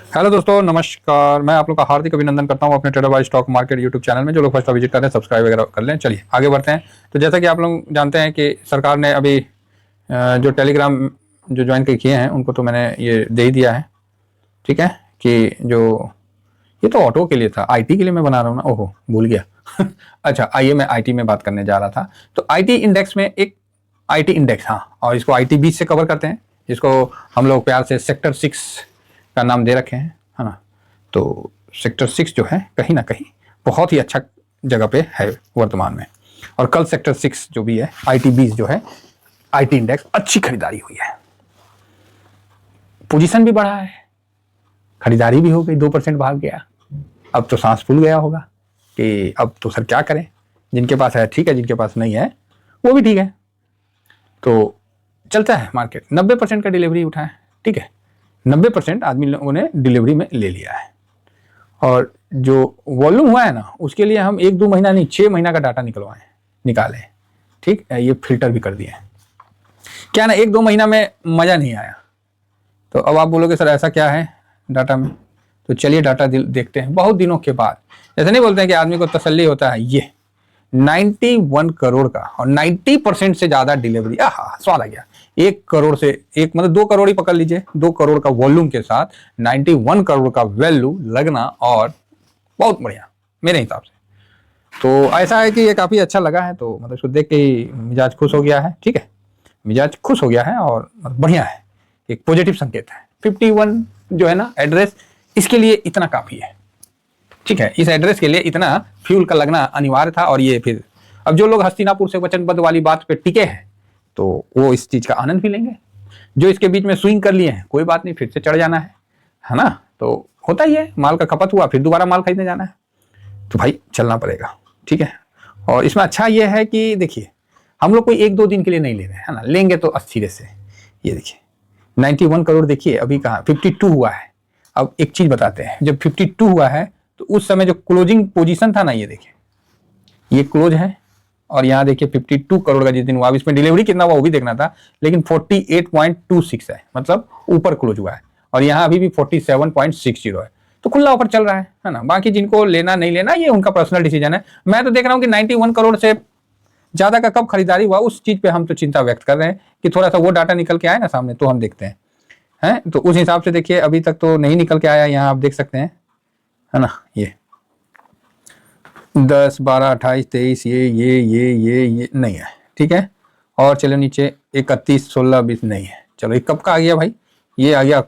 Hello दोस्तों, नमस्कार। मैं आप लोग का हार्दिक अभिनंदन करता हूं अपने trader by stock market YouTube channel में। जो लोग फर्स्ट विजिट कर रहे हैं सब्सक्राइब वगैरह कर लें। चलिए आगे बढ़ते हैं। तो जैसा कि आप लोग जानते हैं कि सरकार ने अभी जो टेलीग्राम जो ज्वाइन किए हैं उनको तो मैंने ये दे ही दिया है। ठीक है कि जो ये तो ऑटो के लिए था, आईटी के लिए मैं बना रहा हूँ ना। ओहो, भूल गया। अच्छा, आइए मैं आईटी में बात करने जा रहा था। तो आईटी इंडेक्स में एक आईटी इंडेक्स, हाँ, और इसको आईटी 20 से कवर करते हैं, जिसको हम लोग प्यार से सेक्टर 6 का नाम दे रखे हैं, है ना। तो सेक्टर 6 जो है कहीं ना कहीं बहुत ही अच्छा जगह पे है वर्तमान में। और कल सेक्टर 6 जो भी है आईटी 20 जो है आईटी इंडेक्स, अच्छी खरीदारी हुई है, पोजीशन भी बढ़ा है, खरीदारी भी हो गई, 2% भाग गया। अब तो सांस फूल गया होगा कि अब तो सर क्या करें। जिनके पास है ठीक है, जिनके पास नहीं है वो भी ठीक है। तो चलता है मार्केट। 90% का डिलीवरी उठा है, ठीक है। 90% आदमी लोगों ने डिलीवरी में ले लिया है। और जो वॉल्यूम हुआ है ना, उसके लिए हम 1-2 महीना नहीं, 6 महीना का डाटा निकाले, ठीक है। ये फिल्टर भी कर दिए हैं। क्या ना, 1-2 महीना में मजा नहीं आया। तो अब आप बोलोगे सर ऐसा क्या है डाटा में, तो चलिए डाटा देखते हैं बहुत दिनों के बाद। ऐसा नहीं बोलते हैं कि आदमी को तसल्ली होता है। ये 91 करोड़ का और 90% से ज्यादा डिलीवरी, स्वाद आ गया। 1 करोड़ से एक मतलब 2 करोड़ ही पकड़ लीजिए, 2 करोड़ का वॉल्यूम के साथ 91 करोड़ का वैल्यू लगना, और बहुत बढ़िया मेरे हिसाब से। तो ऐसा है कि ये काफी अच्छा लगा है। तो मतलब इसको देख के ही मिजाज खुश हो गया है, ठीक है। मिजाज खुश हो गया है और बढ़िया है, एक पॉजिटिव संकेत है। 51 जो है ना एड्रेस, इसके लिए इतना काफी है, ठीक है। इस एड्रेस के लिए इतना फ्यूल का लगना अनिवार्य था। और ये फिर अब जो लोग हस्तिनापुर से वचनबद्ध वाली बात पे टिके हैं तो वो इस चीज का आनंद भी लेंगे। जो इसके बीच में स्विंग कर लिए हैं, कोई बात नहीं, फिर से चढ़ जाना है ना। तो होता ही है, माल का खपत हुआ फिर दोबारा माल खरीदने जाना है, तो भाई चलना पड़ेगा, ठीक है। और इसमें अच्छा ये है कि देखिए, हम लोग कोई 1-2 दिन के लिए नहीं ले रहे हैं, है ना। लेंगे तो अस्थिर से। ये देखिए 91 करोड़, देखिए अभी कहाँ 52 हुआ है। अब एक चीज बताते हैं, जब 52 हुआ है तो उस समय जो क्लोजिंग पोजीशन था ना, ये देखिए ये क्लोज है। और यहाँ देखिए 52 करोड़ का जिस दिन हुआ, इसमें डिलीवरी कितना हुआ वो भी देखना था, लेकिन 48.26 है, मतलब ऊपर क्लोज हुआ है। और यहाँ अभी भी 47.60 है, तो खुला ऑफर चल रहा है ना। बाकी जिनको लेना नहीं लेना ये उनका पर्सनल डिसीजन है। मैं तो देख रहा हूँ कि 91 करोड़ से ज्यादा का कब खरीदारी हुआ, उस चीज पे हम तो चिंता व्यक्त कर रहे हैं कि थोड़ा सा वो डाटा निकल के आए ना सामने, तो हम देखते हैं। तो उस हिसाब से देखिए अभी तक तो नहीं निकल के आया, यहाँ आप देख सकते हैं, है ना। ये 10, 12, 28, 23 ये नहीं है, ठीक है। और चलो नीचे 31, 16, 20 नहीं है। चलो ये कब का आ गया भाई, ये आ गया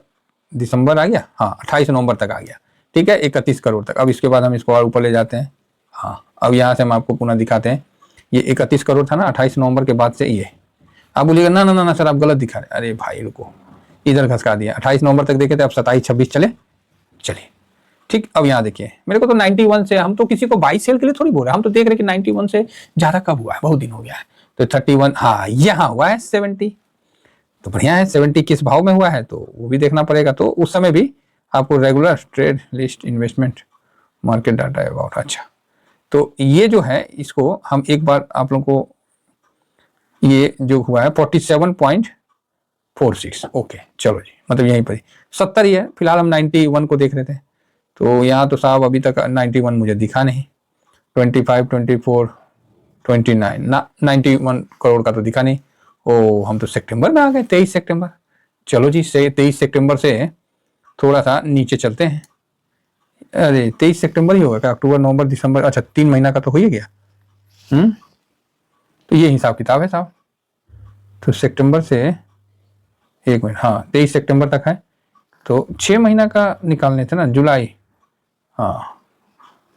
दिसंबर आ गया, हाँ 28 नवंबर तक आ गया, ठीक है, 31 करोड़ तक। अब इसके बाद हम इसको और ऊपर ले जाते हैं। हाँ, अब यहाँ से हम आपको पुनः दिखाते हैं। ये 31 करोड़ था ना 28 नवंबर के बाद से। ये आप बोलिएगा ना ना ना ना सर आप गलत दिखा रहे। अरे भाई रुको, इधर घसका दिया। 28 नवंबर तक देखे थे, अब 27, 26 चले। चलिए ठीक, अब यहाँ देखिए मेरे को तो 91 से, हम तो किसी को बाई सेल के लिए थोड़ी बोल रहे हैं, हम तो देख रहे हैं कि 91 से ज्यादा कब हुआ है, बहुत दिन हो गया है। तो 31, हाँ यहाँ हुआ है 70, तो बढ़िया है। 70 किस भाव में हुआ है तो वो भी देखना पड़ेगा। तो उस समय भी आपको regular trade list investment market data है अबाउट। अच्छा, तो ये जो है इसको हम एक बार आप लोगों को, ये जो हुआ है 47.46, ओके चलो जी, मतलब यहीं पर 70 ही है फिलहाल। हम 91 को देख रहे थे, तो यहाँ तो साहब अभी तक 91 मुझे दिखा नहीं। 25, 24, 29 ना, 91 करोड़ का तो दिखा नहीं। ओ, हम तो सितंबर में आ गए, 23 सितंबर। चलो जी, से 23 सितंबर से थोड़ा सा नीचे चलते हैं। अरे 23 सितंबर ही होगा क्या, अक्टूबर नवंबर दिसंबर, अच्छा 3 महीना का तो हो ही गया। तो ये हिसाब किताब है साहब। तो सितंबर से, एक मिनट, हाँ 23 सितंबर तक है, तो 6 महीना का निकालने थे ना, जुलाई। हाँ,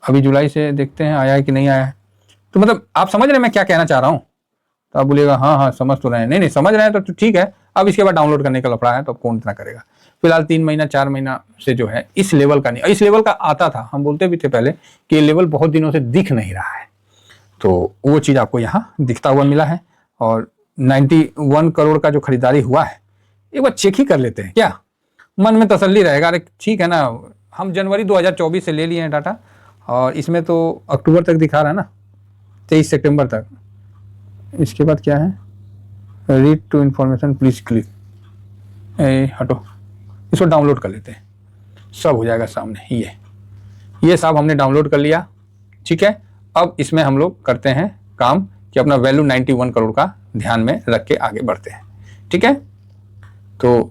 अभी जुलाई से देखते हैं आया है कि नहीं आया है। तो मतलब आप समझ रहे हैं मैं क्या कहना चाह रहा हूँ। तो आप बोलिएगा हाँ हाँ समझ तो रहे हैं, नहीं नहीं समझ रहे हैं तो ठीक है। अब इसके बाद डाउनलोड करने का लफड़ा है, तो कौन इतना करेगा। फिलहाल 3 महीना 4 महीना से जो है इस लेवल का नहीं, इस लेवल का आता था, हम बोलते भी थे पहले कि ये लेवल बहुत दिनों से दिख नहीं रहा है। तो वो चीज आपको यहाँ दिखता हुआ मिला है। और 91 करोड़ का जो खरीदारी हुआ है, एक बार चेक ही कर लेते हैं, क्या मन में तसल्ली रहेगा। अरे ठीक है ना, हम जनवरी 2024 से ले लिए हैं डाटा, और इसमें तो अक्टूबर तक दिखा रहा है ना, 23 सितंबर तक। इसके बाद क्या है, read to information please click, हटो, इसको डाउनलोड कर लेते हैं। सब हो जाएगा सामने। ये सब हमने डाउनलोड कर लिया। ठीक है, अब इसमें हम लोग करते हैं काम कि अपना वैल्यू 91 करोड़ का ध्यान में रख के आगे बढ़ते हैं। ठीक है, तो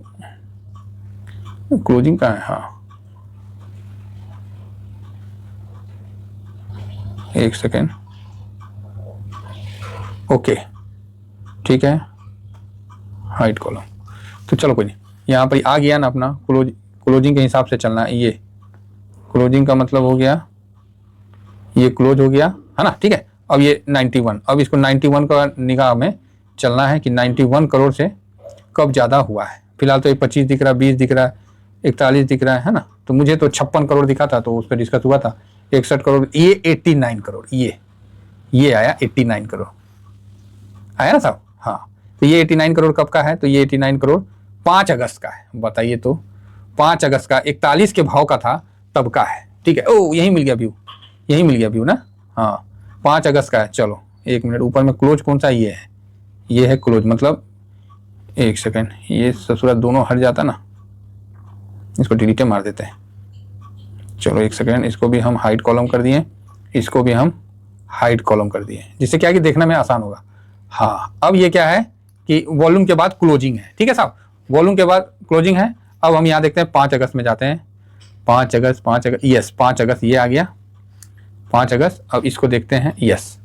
क्लोजिंग का है, हाँ एक सेकेंड, ओके ठीक है, हाइट कॉलम। तो चलो कोई नहीं, यहाँ पर आ गया ना अपना क्लोजिंग के हिसाब से चलना है। ये क्लोजिंग का मतलब हो गया, ये क्लोज हो गया है ना। ठीक है, अब ये 91, अब इसको 91 का निगाह में चलना है कि 91 करोड़ से कब ज़्यादा हुआ है। फिलहाल तो ये 25 दिख रहा है, 20 दिख रहा है, 41 दिख रहा है ना। तो मुझे तो 56 करोड़ दिखा था, तो उस पर डिस्कस हुआ था 61 करोड़, ये 89 करोड़, ये आया 89 करोड़ आया ना साहब। हाँ, तो ये 89 करोड़ कब का है, तो ये 89 करोड़ 5 अगस्त का है। बताइए, तो 5 अगस्त का 41 के भाव का था तब का है। ठीक है, ओ यही मिल गया व्यू, यही मिल गया व्यू ना। हाँ 5 अगस्त का है। चलो एक मिनट, ऊपर में क्लोज कौन सा ये है क्लोज, मतलब एक सेकेंड, ये ससुरा दोनों हट जाता ना, इसको डिलीट मार देते हैं। चलो एक सेकेंड, इसको भी हम हाइड कॉलम कर दिए, इसको भी हम हाइड कॉलम कर दिए, जिससे क्या कि देखने में आसान होगा। हाँ, अब ये क्या है कि वॉल्यूम के बाद क्लोजिंग है। ठीक है साहब, वॉल्यूम के बाद क्लोजिंग है। अब हम यहाँ देखते हैं 5 अगस्त में जाते हैं। 5 अगस्त, यस 5 अगस्त ये आ गया, 5 अगस्त। अब इसको देखते हैं, यस।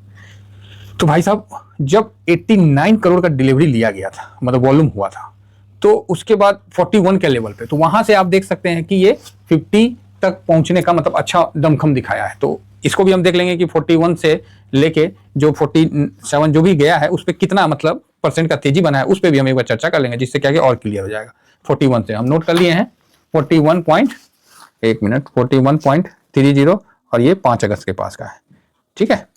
तो भाई साहब जब 89 करोड़ का डिलीवरी लिया गया था, मतलब वॉल्यूम हुआ था, तो उसके बाद 41 के लेवल पे, तो वहां से आप देख सकते हैं कि ये 50 तक पहुंचने का मतलब अच्छा दमखम दिखाया है। तो इसको भी हम देख लेंगे कि 41 से लेके जो 47 जो भी गया है उस पर कितना मतलब परसेंट का तेजी बना है, उस पर भी हम एक बार चर्चा कर लेंगे, जिससे क्या कि और क्लियर हो जाएगा। 41 से हम नोट कर लिए हैं 41.30 और ये 5 अगस्त के पास का है। ठीक है,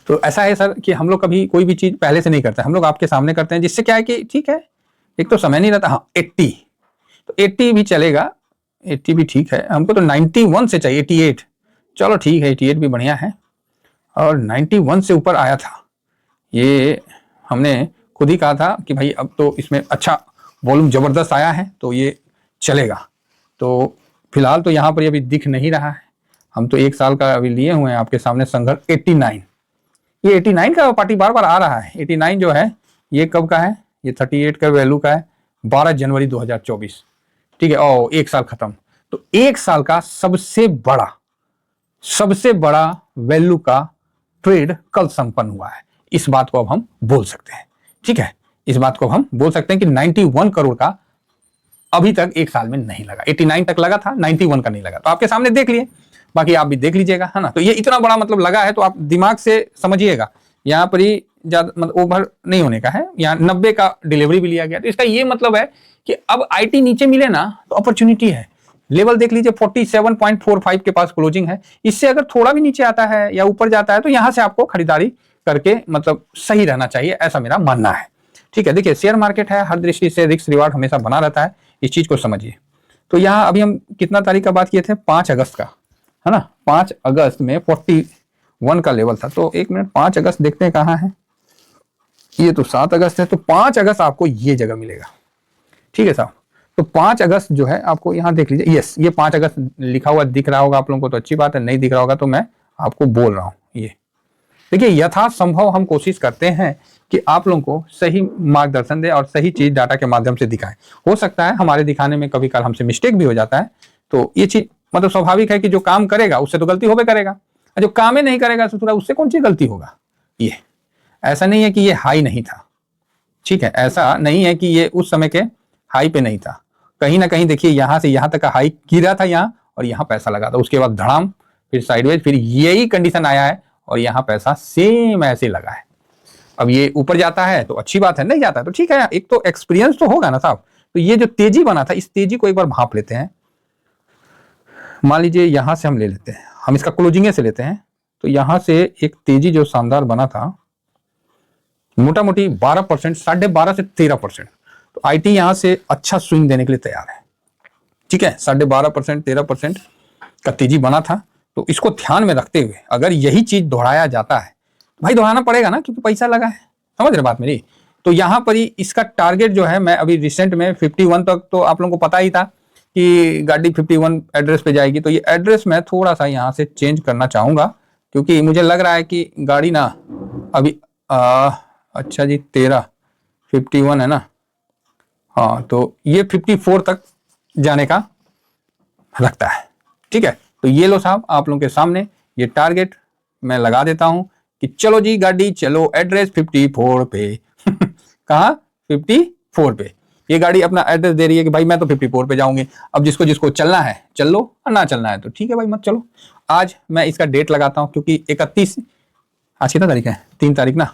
तो ऐसा है सर कि हम लोग कभी कोई भी चीज पहले से नहीं करते, हम लोग आपके सामने करते हैं, जिससे क्या है कि ठीक है, एक तो समय नहीं रहता। हाँ 80, तो 80 भी चलेगा, 80 भी ठीक है। हमको तो 91 से चाहिए, 88, चलो ठीक है 88 भी बढ़िया है। और 91 से ऊपर आया था, ये हमने खुद ही कहा था कि भाई अब तो इसमें अच्छा वॉल्यूम जबरदस्त आया है, तो ये चलेगा। तो फिलहाल तो यहाँ पर ये अभी दिख नहीं रहा है, हम तो 1 साल का अभी लिए हुए हैं आपके सामने संघर्ष। 89, ये 89 का पार्टी बार बार आ रहा है। 89 जो है ये कब का है, ये 38 का वैल्यू का है, 12 जनवरी 2024। ठीक है, ओ 1 साल खत्म। तो 1 साल का सबसे बड़ा वैल्यू का ट्रेड कल संपन्न हुआ है। इस बात को अब हम बोल सकते हैं। ठीक है, इस बात को हम बोल सकते हैं कि 91 करोड़ का अभी तक 1 साल में नहीं लगा। 89 तक लगा था, 91 का नहीं लगा। तो आपके सामने देख लिए, बाकी आप भी देख लीजिएगा, है ना। तो ये इतना बड़ा मतलब लगा है, तो आप दिमाग से समझिएगा, यहाँ पर ही ज्यादा मतलब ओवर नहीं होने का है। यहाँ 90 का डिलीवरी भी लिया गया, तो इसका ये मतलब है कि अब आईटी नीचे मिले ना तो अपॉर्चुनिटी है। लेवल देख लीजिए 47.45 के पास क्लोजिंग है। इससे अगर थोड़ा भी नीचे आता है या ऊपर जाता है तो यहां से आपको खरीदारी करके मतलब सही रहना चाहिए, ऐसा मेरा मानना है। ठीक है, देखिए शेयर मार्केट है, हर दृष्टि से रिस्क रिवार्ड हमेशा बना रहता है, इस चीज को समझिए। तो यहाँ अभी हम कितना तारीख का बात किए थे, 5 अगस्त का, है ना। 5 अगस्त में 41 का लेवल था। तो एक मिनट, 5 अगस्त देखते हैं कहाँ है, ये तो 7 अगस्त है। तो 5 अगस्त आपको ये जगह मिलेगा। ठीक है साहब, तो 5 अगस्त जो है आपको यहाँ देख लीजिए, यस ये 5 अगस्त लिखा हुआ दिख रहा होगा आप लोगों को, तो अच्छी बात है। नहीं दिख रहा होगा तो मैं आपको बोल रहा हूँ। ये देखिए, यथासंभव हम कोशिश करते हैं कि आप लोगों को सही मार्गदर्शन दे और सही चीज डाटा के माध्यम से दिखाएं। हो सकता है हमारे दिखाने में कभी काल हमसे मिस्टेक भी हो जाता है, तो ये चीज मतलब स्वाभाविक है कि जो काम करेगा उससे तो गलती होबे करेगा, और जो काम ही नहीं करेगा तो उससे कौन सी गलती होगा। ये ऐसा नहीं है कि ये हाई नहीं था, ठीक है, ऐसा नहीं है कि ये उस समय के हाई पे नहीं था। कहीं ना कहीं देखिए यहां से यहां तक का हाई गिरा था यहाँ, और यहाँ पैसा लगा था, उसके बाद धड़ाम, फिर साइडवेज, फिर यही कंडीशन आया है और यहाँ पैसा सेम ऐसे लगा है। अब ये ऊपर जाता है तो अच्छी बात है, नहीं जाता है तो ठीक है, एक तो एक्सपीरियंस तो होगा ना साहब। तो ये जो तेजी बना था, इस तेजी को एक बार भांप लेते हैं। मान लीजिए यहां से हम ले लेते हैं, हम इसका क्लोजिंग से लेते हैं। तो यहां से एक तेजी जो शानदार बना था, मोटा मोटी 12%, 12.5 से 13%। तो आईटी यहां से अच्छा स्विंग देने के लिए तैयार है। ठीक है, 12.5%, 13% का तेजी बना था। तो इसको ध्यान में रखते हुए अगर यही चीज दोहराया जाता है, तो भाई दोहराना पड़ेगा ना, क्योंकि पैसा लगा है, समझ रहे बात मेरी। तो यहां पर ही इसका टारगेट जो है, मैं अभी रिसेंट में 51 तक तो आप लोगों को पता ही था कि गाड़ी 51 एड्रेस पे जाएगी, तो ये एड्रेस मैं थोड़ा सा यहाँ से चेंज करना चाहूँगा, क्योंकि मुझे लग रहा है कि गाड़ी ना अभी अच्छा जी 51 है ना, हाँ, तो ये 54 तक जाने का लगता है। ठीक है, तो ये लो साहब आप लोगों के सामने ये टारगेट मैं लगा देता हूं कि चलो जी गाड़ी चलो एड्रेस 54 पे कहाँ 54 पे ये गाड़ी अपना एड्रेस दे रही है कि भाई मैं तो 54 पे जाऊंगी। अब जिसको जिसको चलना है चल लो, और ना चलना है तो ठीक है भाई मत चलो। आज मैं इसका डेट लगाता हूं, क्योंकि 31 आज कितना तारीख है, 3 तारीख ना,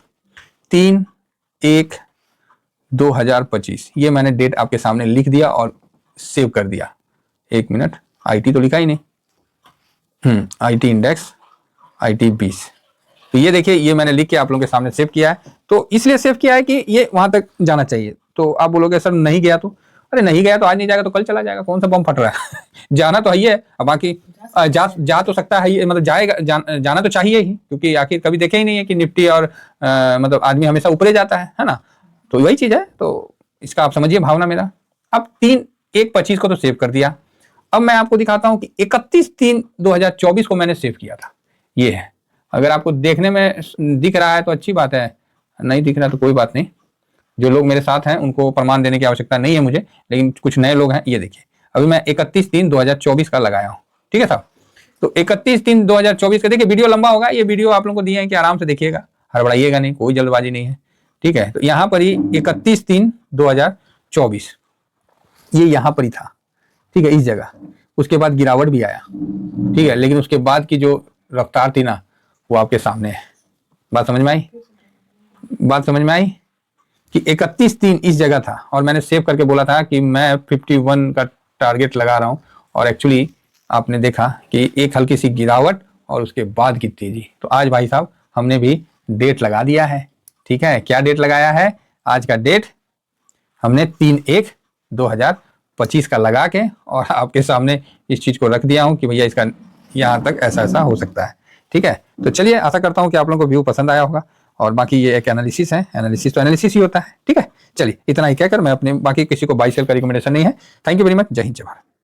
3/1/2025 ये मैंने डेट आपके सामने लिख दिया और सेव कर दिया। 1 मिनट, IT तो लिखा ही नहीं, IT इंडेक्स IT 20, तो ये देखिए ये मैंने लिख के आप लोगों के सामने सेव किया है। तो इसलिए सेव किया है कि ये वहां तक जाना चाहिए। तो आप बोलोगे सर नहीं गया तो, अरे नहीं गया तो आज नहीं जाएगा तो कल चला जाएगा, कौन सा बम फट रहा है जाना तो है, अब बाकी जा तो सकता है, मतलब जाएगा जाना तो चाहिए ही, क्योंकि आखिर कभी देखे ही नहीं है कि निफ्टी और मतलब आदमी हमेशा ऊपर जाता है ना, तो वही चीज है। तो इसका आप समझिए भावना मेरा। अब 3/1/25 को तो सेव कर दिया। अब मैं आपको दिखाता हूं कि 31/3/2024 को मैंने सेव किया था। ये है, अगर आपको देखने में दिख रहा है तो अच्छी बात है, नहीं दिख रहा तो कोई बात नहीं। जो लोग मेरे साथ हैं उनको प्रमाण देने की आवश्यकता नहीं है मुझे, लेकिन कुछ नए लोग हैं। ये देखिए अभी मैं 31/3/2024 का लगाया हूँ। ठीक है साहब, तो 31/3/2024 का देखिए वीडियो लंबा होगा, ये वीडियो आप लोगों को दिए हैं कि आराम से देखिएगा, हड़बड़ाइएगा नहीं, कोई जल्दबाजी नहीं है। ठीक है, तो यहाँ पर ही 31/3/2024 ये यहाँ पर ही था। ठीक है, इस जगह उसके बाद गिरावट भी आया। ठीक है, लेकिन उसके बाद की जो रफ्तार थी ना वो आपके सामने है। बात समझ में आई? बात समझ में आई कि 31/3 इस जगह था और मैंने सेव करके बोला था कि मैं 51 का टारगेट लगा रहा हूं, और एक्चुअली आपने देखा कि एक हल्की सी गिरावट और उसके बाद की तेजी। तो आज भाई साहब हमने भी डेट लगा दिया है। ठीक है, क्या डेट लगाया है? आज का डेट हमने 3/1/2025 का लगा के और आपके सामने इस चीज को रख दिया हूं कि भैया इसका यहाँ तक ऐसा ऐसा हो सकता है। ठीक है, तो चलिए आशा करता हूं कि आप लोगों को व्यू पसंद आया होगा, और बाकी ये एक एनालिसिस है, एनालिसिस तो एनालिसिस ही होता है। ठीक है, चलिए इतना ही कहकर मैं अपने बाकी किसी को बाई सेल का रिकमेंडेशन नहीं है। थैंक यू वेरी मच, जय हिंद जय भारत।